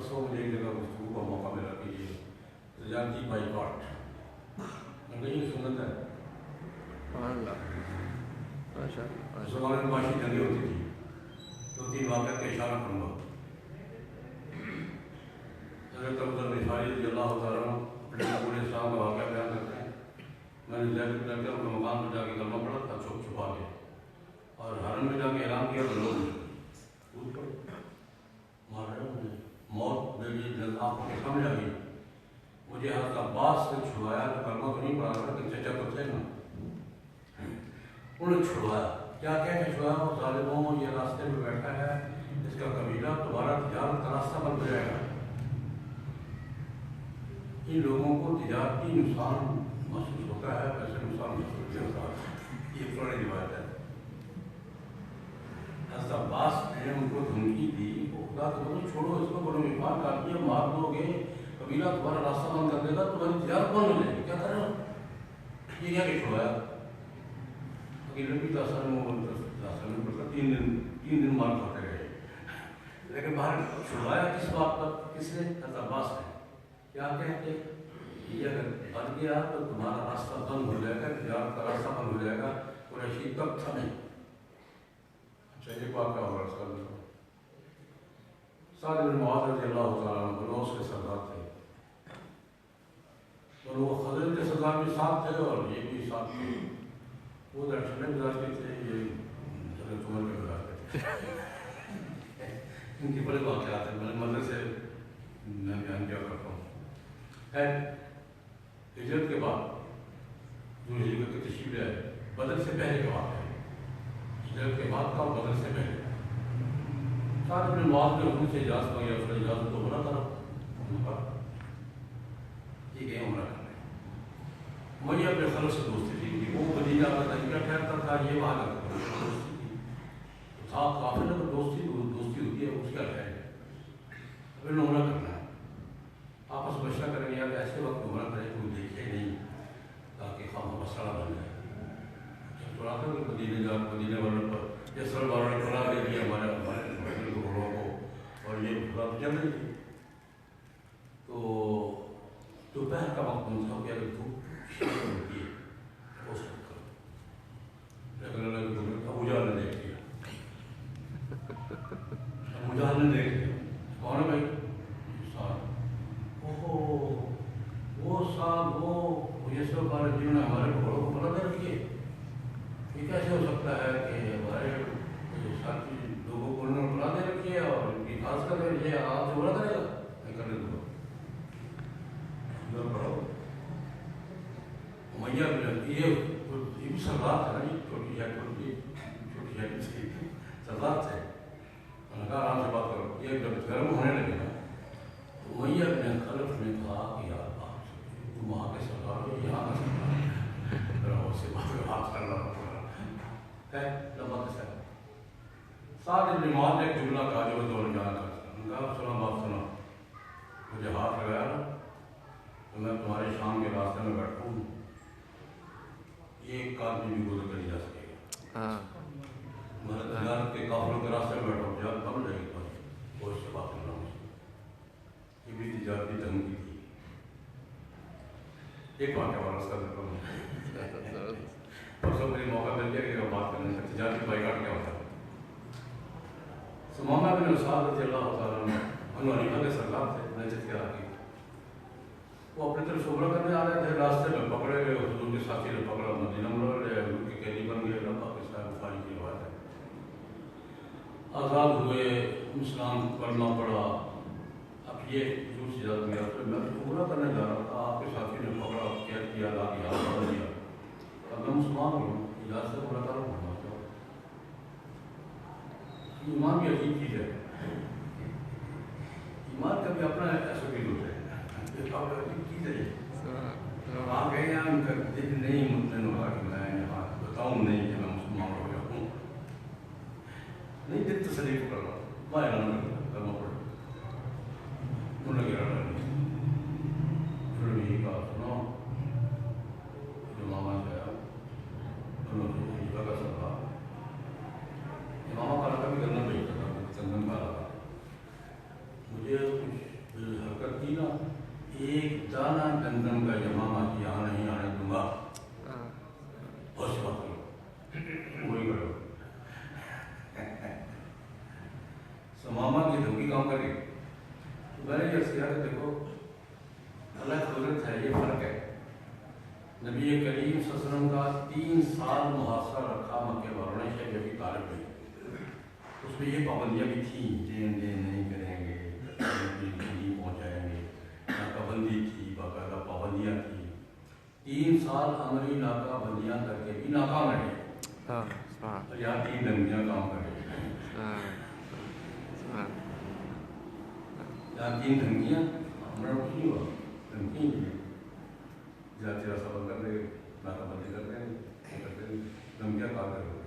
परसों मुझे एक जगह गुफ्तगू का मौका मिला कि ये तजारती बाइकॉट, मैंने ये सुनत है ज़माने में माशी जंगें होती थी, 2-3 वाक़या का इशारा करूँगा। हज़रत अबू बकर ग़िफ़ारी रज़ियल्लाहु तआला अन्हु अपने पूरे इस्लाम का वाक़या बयान करते हैं। मैंने ज़ैद बिन अरक़म के मकाम पर जाके कलमा पढ़ा था छुपा के, और हरम में जाके ऐलान किया तो लोग कूद पड़े, मार रहे हैं मुझे, मौत मेरी आँखों के सामने आ गई। मुझे हज़रत अब्बास ने छुड़वाया, तो कलमा तो नहीं पढ़ा था कि चचा तो थे ना, उन्होंने छुड़वाया। क्या कह के छुड़वाया? वो ज़ालिमों, ये रास्ते में बैठा है, इसका कबीला तुम्हारा तिजारत का रास्ता बंद हो जाएगा। इन लोगों को तिजारती नुकसान महसूस होता है, वैसे नुकसान महसूस नहीं होता। ये पुरानी रिवायत है। हज़रत अब्बास ने उनको धमकी दी, वो खुदा तो बोलो छोड़ो इसको, बोलो विफाक काटिए, मार दोगे, कबीला तुम्हारा रास्ता बंद कर देगा, तुम्हारी तिजारत बंद हो जाएगी। क्या कर रहे हो? ये क्या कि छुड़वाया? भी तासर में 3 दिन मार खाते रहे, लेकिन बाहर छुड़वाया किस बात पर? किसने? हज़रत अब्बास ने। क्या कहते? ये अगर बन गया तो तुम्हारा रास्ता बंद हो जाएगा, तिजारत का रास्ता बंद हो जाएगा। कुरैशी तब थमे। अच्छा, एक वाक़या और अर्ज़ कर देता हूँ। साद बिन मुआज़ रज़ियल्लाहु तआला अन्हु बलौस के सरदार थे, और वो खज़रज के सरदार भी साथ थे और ये भी साथ थे। वो दर्शन में गुजार के थे, ये हज़रत उमर में गुजार के थे। इनकी बड़े वाक़यात हैं, मैंने मदद से मैं बयान किया करता हूँ। हिजरत के बाद जो हिजरत की तशरीफ़ ले आए, बदर से पहले का वाक़या है, हिजरत के बाद का और बदर से पहले। साथ अपने मुआज़ ने उनसे इजाज़त मांगी, उसने इजाज़त तो बना था, ये गए उम्रा करने। मुझे अपने खलफ़ से दोस्ती थी, वो मदीना का तरीका ठहरता था, ये वहाँ लगता था, दोस्ती थी था काफ़ी ना, दोस्ती होती है, उसका है अभी उम्रा करना है, आपस में मशवरा करेंगे यार ऐसे वक्त उम्रा करें कोई देखे नहीं, ताकि खामा मसला बन जाए। तो आता है मदीने वालों पर ये सर वालों ने खुला दे दिया हमारे घोड़ों को, और ये खुला जल रही थी। तो दोपहर का वक्त पहुँचा हो गया, धूप होती है हो सकता, लेकिन अबू जहल ने देख लिया, अबू जहल ने देख लिया। कौन है भाई? साहब। ओहो, वो साहब, वो ये सब बारे जिन्होंने हमारे घोड़ों को बना दे रखी है। ये कैसे हो सकता है कि हमारे साथी लोगों को उन्होंने बना दे रखी है और इनकी खास कर ये आप जो बना करेगा मैं करने दूँगा। मैया ये भी सरदार था ना, ये छोटी सरदार थे। मैंने कहा आराम से बात करो। ये जब गर्म होने लगे ना, तो मैया अपने खलफ ने कहा कि यार तुम वहाँ के सरदार हो, यहाँ का सरदार उससे बात करना है लंबा कैसा है। साथ इब्न मुआज़ ने एक जुमला कहा जो दौर जाना था, सुनो बात सुनो, मुझे हाथ लगाया ना तो मैं तुम्हारे शाम के रास्ते में बैठा हूँ, एक आदमी भी गुजर कर नहीं जा सकेगा। मैं तिजारत के काफिलों के रास्ते में बैठा हूँ, तिजारत कम रहेगी, और इससे बात करना मुझे, ये भी तिजारती धमकी थी। एक वाक़या वाला कर देता हूँ, और सब मुझे मौका मिल गया कि बात करने से तिजारती बाइकाट क्या होता है। सुमामा बिन उसाद रज़ियल्लाहु तआला अन्हु हनीफा के सरदार थे, नजद के राही। वो अपनी तरफ उम्रा करने आ रहे थे, रास्ते में पकड़े गए, हुजूर के साथी ने पकड़ा, मदीना मुनव्वरा ले आए, उनके कैदी बन गए। लंबा किस्सा बुखारी की रिवायत है। आज़ाद हुए, इस्लाम पढ़ना पड़ा। अब ये दूर से इजाज़त मिला, तो मैं उम्रा करने जा रहा था, आपके साथी ने पकड़ा, कैद किया, ला के हाथ पकड़ दिया, अब मैं मुसलमान हूँ, इजाज़त से उम्रा करूँ। ईमान भी अजीब चीज़ है, ईमान का भी अपना ऐसा भी होता है, अजीब चीज़ है। आप गए यहाँ नहीं मुमकिन होगा कि मैं यहाँ बताऊँ नहीं कि मैं मुसलमान हो गया हूँ, नहीं दिल तसल्ली कर रहा हूँ, मैं ऐलान करना पड़ा उन्होंने गिरा फिर यही कहा सुनो, जो मामा से आया उन्होंने का सरदार मामा का लगा भी करना चाहिए था, चंदन का लगा मुझे कुछ سماما کی دھمکی کام کرے. تو میں نے یہ کیا کہ دیکھو اللہ کی قدرت ہے، یہ فرق ہے. نبی کریم صلی اللہ علیہ وسلم کا 3 سال محاصرہ رکھا مکے والوں نے شیخ ابی طالب نے. اس میں یہ پابندیاں بھی تھیں، دین نہیں کریں گے، نہیں پہنچائیں گے، ناکہ بندی تھی، باقاعدہ پابندیاں تھیں. 3 سال عملی ناکہ بندیاں کر کے بھی ناکام رہے. اور یہاں 3 دھمکیاں کام کر رہی ہیں. یہاں 3 دھمکیاں ہمارا کچھ نہیں ہوا. دھمکی جہاں تیرا سبق کر رہے، ناکہ بندی کر رہے ہیں، دھمکیاں کام کر رہے.